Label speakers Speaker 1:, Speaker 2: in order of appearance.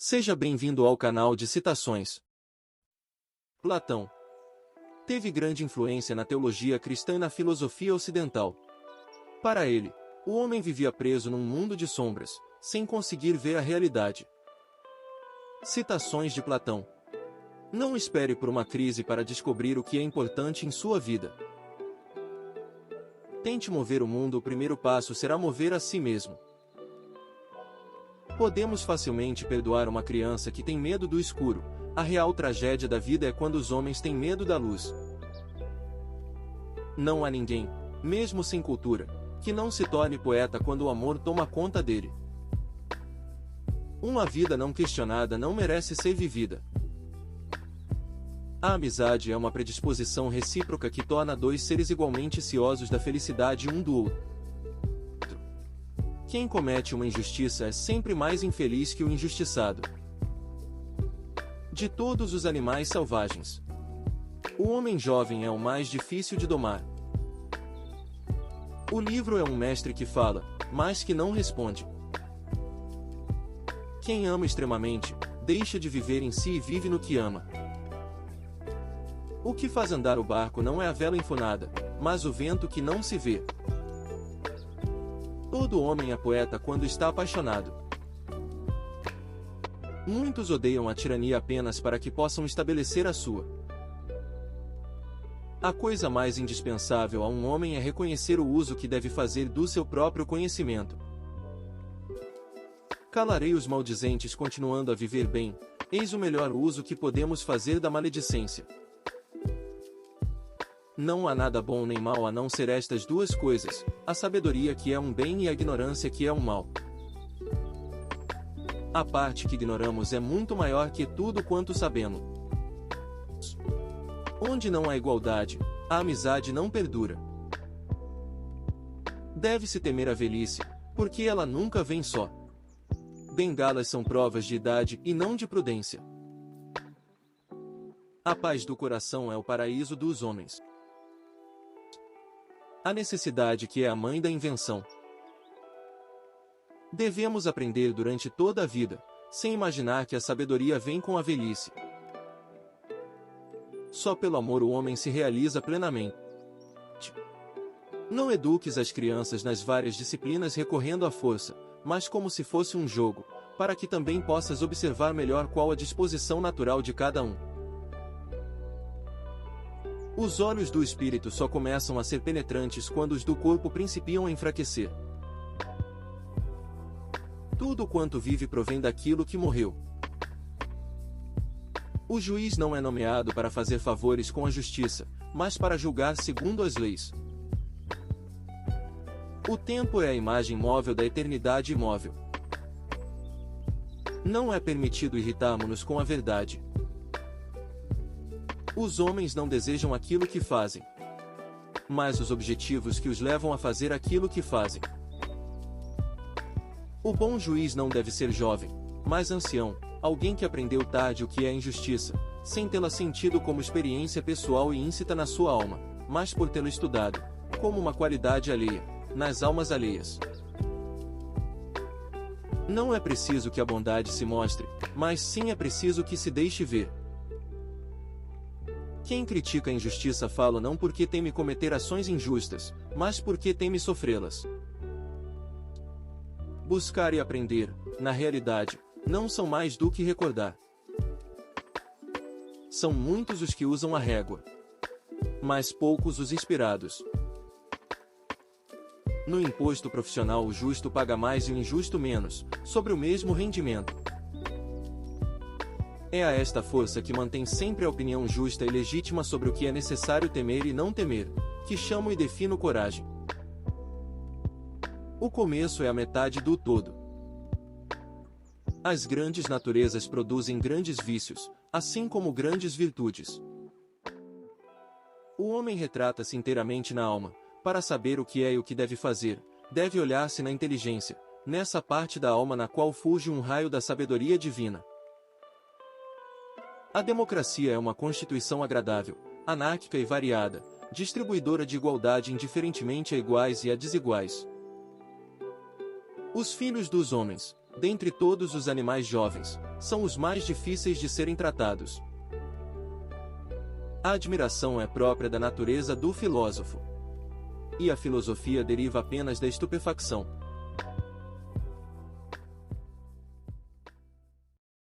Speaker 1: Seja bem-vindo ao canal de citações. Platão teve grande influência na teologia cristã e na filosofia ocidental. Para ele, o homem vivia preso num mundo de sombras, sem conseguir ver a realidade. Citações de Platão. Não espere por uma crise para descobrir o que é importante em sua vida. Tente mover o mundo, o primeiro passo será mover a si mesmo. Podemos facilmente perdoar uma criança que tem medo do escuro. A real tragédia da vida é quando os homens têm medo da luz. Não há ninguém, mesmo sem cultura, que não se torne poeta quando o amor toma conta dele. Uma vida não questionada não merece ser vivida. A amizade é uma predisposição recíproca que torna dois seres igualmente ciosos da felicidade um do outro. Quem comete uma injustiça é sempre mais infeliz que o injustiçado. De todos os animais selvagens, o homem jovem é o mais difícil de domar. O livro é um mestre que fala, mas que não responde. Quem ama extremamente, deixa de viver em si e vive no que ama. O que faz andar o barco não é a vela enfunada, mas o vento que não se vê. Todo homem é poeta quando está apaixonado. Muitos odeiam a tirania apenas para que possam estabelecer a sua. A coisa mais indispensável a um homem é reconhecer o uso que deve fazer do seu próprio conhecimento. Calarei os maldizentes continuando a viver bem, eis o melhor uso que podemos fazer da maledicência. Não há nada bom nem mal a não ser estas duas coisas, a sabedoria que é um bem e a ignorância que é um mal. A parte que ignoramos é muito maior que tudo quanto sabemos. Onde não há igualdade, a amizade não perdura. Deve-se temer a velhice, porque ela nunca vem só. Bengalas são provas de idade e não de prudência. A paz do coração é o paraíso dos homens. A necessidade que é a mãe da invenção. Devemos aprender durante toda a vida, sem imaginar que a sabedoria vem com a velhice. Só pelo amor o homem se realiza plenamente. Não eduques as crianças nas várias disciplinas recorrendo à força, mas como se fosse um jogo, para que também possas observar melhor qual a disposição natural de cada um. Os olhos do espírito só começam a ser penetrantes quando os do corpo principiam a enfraquecer. Tudo quanto vive provém daquilo que morreu. O juiz não é nomeado para fazer favores com a justiça, mas para julgar segundo as leis. O tempo é a imagem móvel da eternidade imóvel. Não é permitido irritarmos-nos com a verdade. Os homens não desejam aquilo que fazem, mas os objetivos que os levam a fazer aquilo que fazem. O bom juiz não deve ser jovem, mas ancião, alguém que aprendeu tarde o que é injustiça, sem tê-la sentido como experiência pessoal e íncita na sua alma, mas por tê-la estudado, como uma qualidade alheia, nas almas alheias. Não é preciso que a bondade se mostre, mas sim é preciso que se deixe ver. Quem critica a injustiça fala não porque teme cometer ações injustas, mas porque teme sofrê-las. Buscar e aprender, na realidade, não são mais do que recordar. São muitos os que usam a régua, mas poucos os inspirados. No imposto profissional o justo paga mais e o injusto menos, sobre o mesmo rendimento. É a esta força que mantém sempre a opinião justa e legítima sobre o que é necessário temer e não temer, que chamo e defino coragem. O começo é a metade do todo. As grandes naturezas produzem grandes vícios, assim como grandes virtudes. O homem retrata-se inteiramente na alma. Para saber o que é e o que deve fazer, deve olhar-se na inteligência, nessa parte da alma na qual fulge um raio da sabedoria divina. A democracia é uma constituição agradável, anárquica e variada, distribuidora de igualdade indiferentemente a iguais e a desiguais. Os filhos dos homens, dentre todos os animais jovens, são os mais difíceis de serem tratados. A admiração é própria da natureza do filósofo. E a filosofia deriva apenas da estupefacção.